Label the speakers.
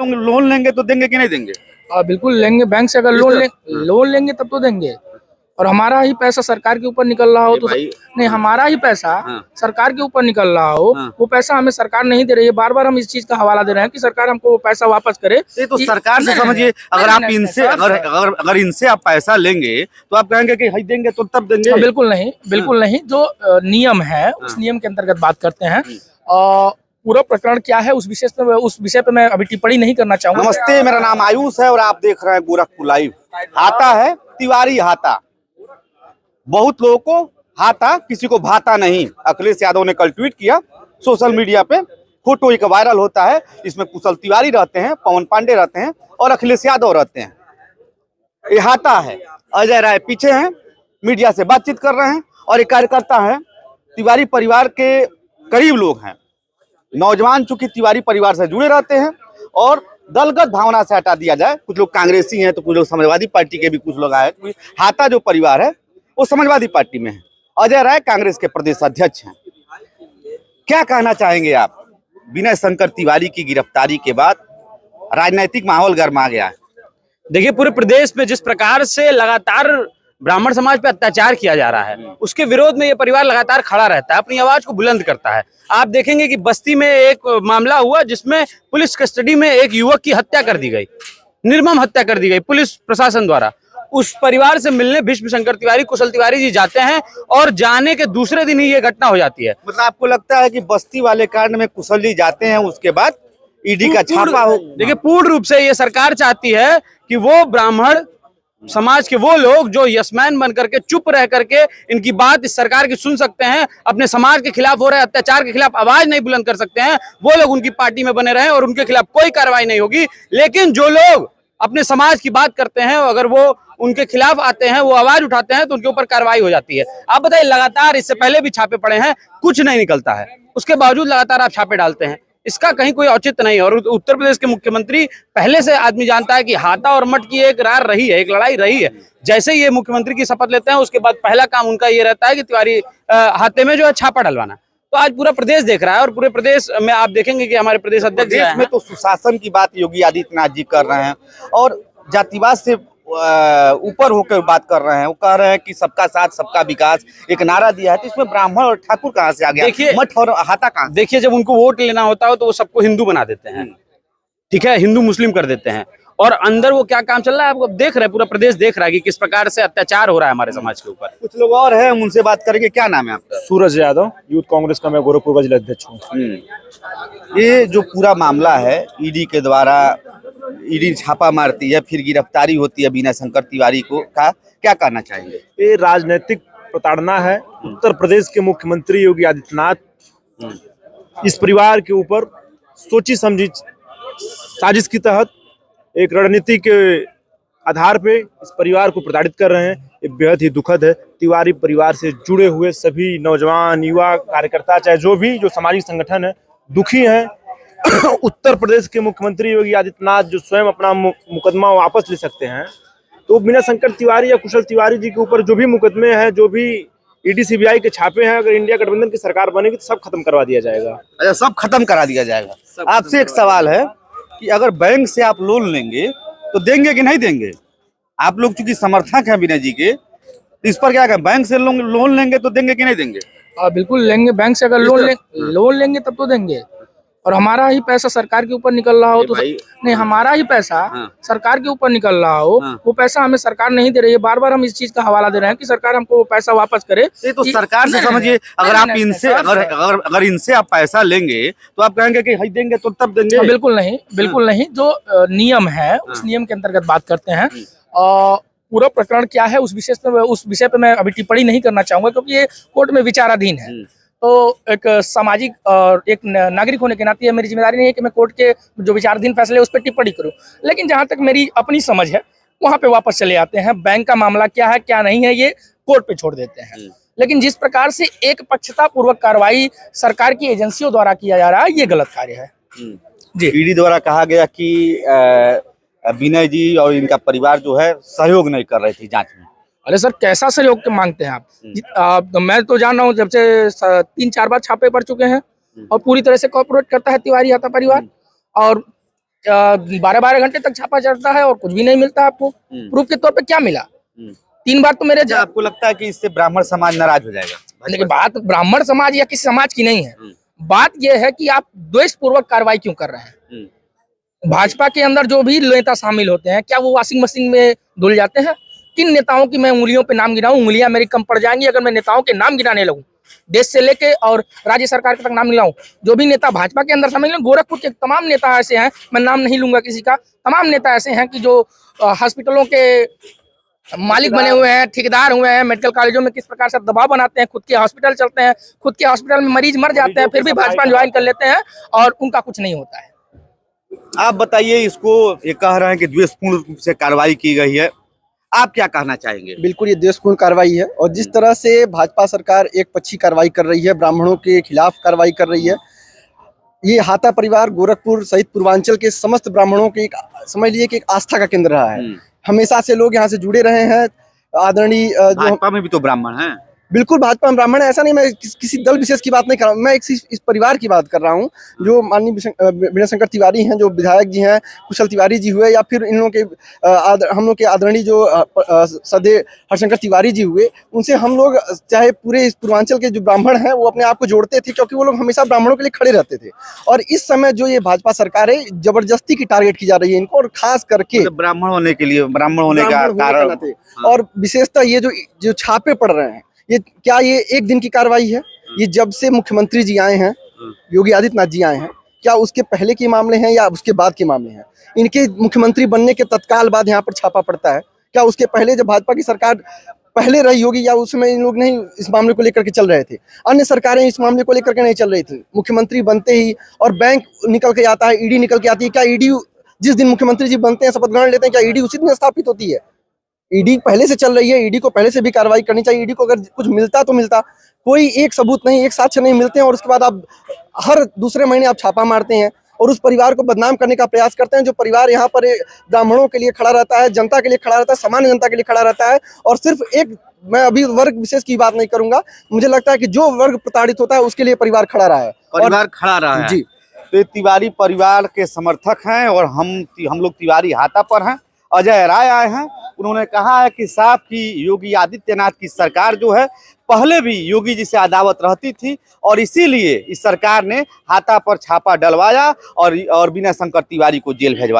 Speaker 1: Loan लेंगे तो देंगे कि नहीं देंगे?
Speaker 2: बिल्कुल लेंगे। बैंक से अगर लोन लेंगे तब तो देंगे। और हमारा ही पैसा सरकार के ऊपर निकल रहा हो तो नहीं, हमारा ही पैसा सरकार के ऊपर निकल रहा हो, वो पैसा हमें सरकार नहीं दे रही है। बार बार हम इस चीज का हवाला दे रहे हैं कि सरकार हमको वो पैसा वापस करे।
Speaker 1: ये तो सरकार से समझिए, अगर आप इनसे अगर इनसे आप पैसा लेंगे तो आप कहेंगे कि हई देंगे तो तब देंगे।
Speaker 2: बिल्कुल नहीं, बिल्कुल नहीं। जो नियम है उस नियम के अंतर्गत बात करते हैं। पूरा प्रकरण क्या है उस विषय पे मैं अभी टिप्पणी नहीं करना चाहूंगा।
Speaker 1: नमस्ते, मेरा नाम आयुष है और आप देख रहे हैं गोरखपुर लाइव। हाथा है तिवारी हाथा, बहुत लोगों को हाथा, किसी को भाता नहीं। अखिलेश यादव ने कल ट्वीट किया सोशल मीडिया पे, फोटो एक वायरल होता है, इसमें कुशल तिवारी रहते हैं, पवन पांडे रहते हैं और अखिलेश यादव रहते हैं। ये हाथा है। अजय राय पीछे हैं, मीडिया से बातचीत कर रहे हैं और एक कार्यकर्ता है, तिवारी परिवार के करीब लोग हैं। नौजवान चूंकि तिवारी परिवार से जुड़े रहते हैं और दलगत भावना से हटा दिया जाए, कुछ लोग कांग्रेसी हैं तो कुछ लोग समाजवादी पार्टी के भी कुछ लोग आए। हाथा जो परिवार है वो समाजवादी पार्टी में है। अजय राय कांग्रेस के प्रदेश अध्यक्ष हैं। क्या कहना चाहेंगे आप? विनय शंकर तिवारी की गिरफ्तारी के बाद राजनीतिक माहौल गर्मा गया है।
Speaker 3: देखिए, पूरे प्रदेश में जिस प्रकार से लगातार ब्राह्मण समाज पे अत्याचार किया जा रहा है, उसके विरोध में ये परिवार लगातार खड़ा रहता है, अपनी आवाज को बुलंद करता है। आप देखेंगे कि बस्ती में एक मामला हुआ जिसमें पुलिस कस्टडी में एक युवक की हत्या कर दी गई, निर्मम हत्या कर दी गई पुलिस प्रशासन द्वारा। उस परिवार से मिलने भीष्म शंकर तिवारी, कुशल तिवारी जी जाते हैं और जाने के दूसरे दिन ही ये घटना हो जाती है।
Speaker 1: मतलब आपको लगता है कि बस्ती वाले कांड में कुशल जी जाते हैं, उसके बाद ईडी का छापा हो?
Speaker 3: देखिए, पूर्ण रूप से ये सरकार चाहती है कि वो ब्राह्मण समाज के वो लोग जो यशमैन बन करके चुप रह करके इनकी बात इस सरकार की सुन सकते हैं, अपने समाज के खिलाफ हो रहे अत्याचार के खिलाफ आवाज नहीं बुलंद कर सकते हैं, वो लोग उनकी पार्टी में बने रहे और उनके खिलाफ कोई कार्रवाई नहीं होगी। लेकिन जो लोग अपने समाज की बात करते हैं, अगर वो उनके खिलाफ आते हैं, वो आवाज उठाते हैं, तो उनके ऊपर कार्रवाई हो जाती है। आप बताइए, लगातार इससे पहले भी छापे पड़े हैं, कुछ नहीं निकलता है, उसके बावजूद लगातार आप छापे डालते हैं, इसका कहीं कोई औचित्य नहीं है। और उत्तर प्रदेश के मुख्यमंत्री पहले से आदमी जानता है कि हाथा और मठ की एक रार रही है, एक लड़ाई रही है। जैसे ही ये मुख्यमंत्री की शपथ लेते हैं, उसके बाद पहला काम उनका ये रहता है कि तिवारी हाथे में जो है छापा डलवाना। तो आज पूरा प्रदेश देख रहा है और पूरे प्रदेश में आप देखेंगे कि हमारे प्रदेश अध्यक्ष
Speaker 1: में तो सुशासन की बात योगी आदित्यनाथ जी कर रहे हैं और जातिवाद से ऊपर होकर बात कर रहे हैं। वो कह रहे हैं कि सबका साथ सबका विकास एक नारा दिया है, तो इसमें ब्राह्मण और ठाकुर कहाँ से आ गया?
Speaker 3: देखिए,
Speaker 1: मठ और हाथा कहाँ?
Speaker 3: देखिए, जब उनको वोट लेना होता है तो वो सबको हिंदू बना देते हैं, ठीक है, हिंदू मुस्लिम कर देते हैं, और अंदर वो क्या काम चल रहा है आपको देख रहे हैं, पूरा प्रदेश देख रहा है कि किस प्रकार से अत्याचार हो रहा है हमारे समाज के ऊपर।
Speaker 1: कुछ लोग और हैं, उनसे बात करेंगे। क्या नाम है आपका?
Speaker 4: सूरज यादव, यूथ कांग्रेस का मैं गोरखपुर का जिला अध्यक्ष हूँ।
Speaker 1: ये जो पूरा मामला है, ईडी के द्वारा ईडी छापा मारती है, फिर गिरफ्तारी होती है विनय शंकर तिवारी को, का क्या कहना चाहेंगे?
Speaker 4: ये राजनीतिक प्रताड़ना है। उत्तर प्रदेश के मुख्यमंत्री योगी आदित्यनाथ इस परिवार के ऊपर सोची समझी साजिश के तहत एक रणनीति के आधार पे इस परिवार को प्रताड़ित कर रहे हैं। ये बेहद ही दुखद है। तिवारी परिवार से जुड़े हुए सभी नौजवान, युवा, कार्यकर्ता, चाहे जो सामाजिक संगठन है, दुखी हैं। उत्तर प्रदेश के मुख्यमंत्री योगी आदित्यनाथ जो स्वयं अपना मुकदमा वापस ले सकते हैं, तो विनय शंकर तिवारी या कुशल तिवारी जी के ऊपर जो भी मुकदमे हैं, जो भी ईडी सीबीआई के छापे हैं, अगर इंडिया गठबंधन की सरकार बनेगी तो सब खत्म करवा दिया जाएगा।
Speaker 1: अच्छा, सब खत्म करा दिया जाएगा। आपसे एक सवाल है कि अगर बैंक से आप लोन लेंगे तो देंगे कि नहीं देंगे? आप लोग चूंकि समर्थक हैं विनय जी के, तो इस पर क्या कहें? बैंक से लोन लेंगे तो देंगे कि नहीं देंगे?
Speaker 2: बिल्कुल लेंगे। बैंक से अगर लोन लेंगे तब तो देंगे। और हमारा ही पैसा सरकार के ऊपर निकल रहा हो तो नहीं, हमारा ही पैसा सरकार के ऊपर निकल रहा हो, वो पैसा हमें सरकार नहीं दे रही है। बार बार हम इस चीज का हवाला दे रहे हैं कि सरकार हमको वो पैसा वापस करे।
Speaker 1: ये तो सरकार से समझिए, अगर आप इनसे अगर इनसे आप पैसा लेंगे तो आप कहेंगे कि हई देंगे तो तब देंगे।
Speaker 2: बिल्कुल नहीं, बिल्कुल नहीं। जो नियम है उस नियम के अंतर्गत बात करते हैं। पूरा प्रकरण क्या है उस विषय पे मैं अभी टिप्पणी नहीं करना चाहूंगा, क्योंकि ये कोर्ट में विचाराधीन है। तो एक सामाजिक और एक नागरिक होने के नाते मेरी जिम्मेदारी नहीं है कि मैं कोर्ट के जो विचाराधीन फैसले उस पर टिप्पणी करूं। लेकिन जहां तक मेरी अपनी समझ है वहां पे वापस चले आते हैं। बैंक का मामला क्या है क्या नहीं है ये कोर्ट पे छोड़ देते हैं। लेकिन जिस प्रकार से एक पक्षता पूर्वक कार्रवाई सरकार की एजेंसियों द्वारा किया जा रहा है, ये गलत कार्य है।
Speaker 1: जी, ईडी द्वारा कहा गया कि विनय जी और इनका परिवार जो है सहयोग नहीं कर रही थी जांच में।
Speaker 2: अरे सर, कैसा सहयोग मांगते हैं आप? तो मैं तो जान रहा हूँ, जब से 3-4 बार छापे पड़ चुके हैं और पूरी तरह से कोऑपरेट करता है तिवारी हाथा परिवार। और 12-12 घंटे तक छापा चलता है और कुछ भी नहीं मिलता आपको। प्रूफ के तौर पे क्या मिला? 3 बार तो मेरे
Speaker 1: क्या आपको लगता है कि इससे ब्राह्मण समाज नाराज हो जाएगा?
Speaker 2: देखिए, बात ब्राह्मण समाज या किसी समाज की नहीं है। बात यह है कि आप द्वेषपूर्वक कार्रवाई क्यों कर रहे हैं? भाजपा के अंदर जो भी नेता शामिल होते हैं, क्या वो वॉशिंग मशीन में धुल जाते हैं? किन नेताओं की मैं उंगलियों पे नाम गिनाऊं? उंगलियां मेरी कम पड़ जाएंगी अगर मैं नेताओं के नाम गिनाने लगूं। देश से लेके और राज्य सरकार तक नाम गिनाऊं। जो भी नेता भाजपा के अंदर शामिल हैं, गोरखपुर के तमाम नेता ऐसे हैं, मैं नाम नहीं लूंगा किसी का, तमाम नेता ऐसे हैं कि जो हॉस्पिटलों के मालिक बने हुए हैं, ठेकेदार हुए हैं, मेडिकल कॉलेजों में किस प्रकार से दबाव बनाते हैं, खुद के हॉस्पिटल चलते हैं, खुद के हॉस्पिटल में मरीज मर जाते हैं, फिर भी भाजपा ज्वाइन कर लेते हैं और उनका कुछ नहीं होता है।
Speaker 1: आप बताइए, इसको ये कह रहे हैं कि द्वेषपूर्ण रूप से कार्रवाई की गई है, आप क्या कहना चाहेंगे?
Speaker 5: बिल्कुल ये द्वेषपूर्ण कार्रवाई है और जिस तरह से भाजपा सरकार एक पक्षी कार्रवाई कर रही है, ब्राह्मणों के खिलाफ कार्रवाई कर रही है, ये हाता परिवार गोरखपुर सहित पूर्वांचल के समस्त ब्राह्मणों की एक समझ लीजिए कि एक आस्था का केंद्र रहा है। हमेशा से लोग यहाँ से जुड़े रहे हैं। आदरणीय जो
Speaker 1: भाजपा में भी तो ब्राह्मण हैं।
Speaker 5: बिल्कुल भाजपा में ब्राह्मण है, ऐसा नहीं, मैं किसी दल विशेष की बात नहीं कर रहा हूँ, मैं इस परिवार की बात कर रहा हूँ। जो माननीय विनय शंकर तिवारी हैं, जो विधायक जी हैं, कुशल तिवारी जी हुए, या फिर इन लोगों के हम लोग के आदरणीय जो सदैव हरशंकर तिवारी जी हुए, उनसे हम लोग चाहे पूरे इस पूर्वांचल के जो ब्राह्मण हैं वो अपने आप को जोड़ते थे, क्योंकि वो लोग हमेशा ब्राह्मणों के लिए खड़े रहते थे। और इस समय जो ये भाजपा सरकार है, जबरदस्ती की टारगेट की जा रही है इनको, और खास करके
Speaker 1: ब्राह्मण होने के लिए, ब्राह्मण होने का कारण,
Speaker 5: और विशेषतः ये जो छापे पड़ रहे हैं, ये क्या ये एक दिन की कार्रवाई है? ये जब से मुख्यमंत्री जी आए हैं, योगी आदित्यनाथ जी आए हैं, क्या उसके पहले के मामले हैं या उसके बाद के मामले हैं? इनके मुख्यमंत्री बनने के तत्काल बाद यहाँ पर छापा पड़ता है। क्या उसके पहले जब भाजपा की सरकार पहले रही होगी, या उस समय इन लोग नहीं इस मामले को लेकर के चल रहे थे? अन्य सरकारें इस मामले को लेकर के नहीं चल रही थी। मुख्यमंत्री बनते ही और बैंक निकल के आता है, ईडी निकल के आती है। क्या ईडी जिस दिन मुख्यमंत्री जी बनते हैं, शपथ ग्रहण लेते हैं, क्या ईडी उसी दिन स्थापित होती है? ईडी पहले से चल रही है, ईडी को पहले से भी कार्रवाई करनी चाहिए। ईडी को अगर कुछ मिलता तो मिलता, कोई एक सबूत नहीं, एक साक्ष्य नहीं मिलते हैं, और उसके बाद आप हर दूसरे महीने आप छापा मारते हैं और उस परिवार को बदनाम करने का प्रयास करते हैं। जो परिवार यहाँ पर ब्राह्मणों के लिए खड़ा रहता है, जनता के लिए खड़ा रहता है, सामान्य जनता के लिए खड़ा रहता है, और सिर्फ एक, मैं अभी वर्ग विशेष की बात नहीं करूंगा, मुझे लगता है कि जो वर्ग प्रताड़ित होता है उसके लिए परिवार खड़ा रहा है,
Speaker 1: परिवार खड़ा रहा है
Speaker 5: जी।
Speaker 1: तो ये तिवारी परिवार के समर्थक हैं और हम लोग तिवारी हाथा पर हैं। अजय राय आए हैं, उन्होंने कहा है कि साफ की योगी आदित्यनाथ की सरकार जो है, पहले भी योगी जी से अदावत रहती थी और इसीलिए इस सरकार ने हाथा पर छापा डलवाया और विनय शंकर तिवारी को जेल भेजवाया।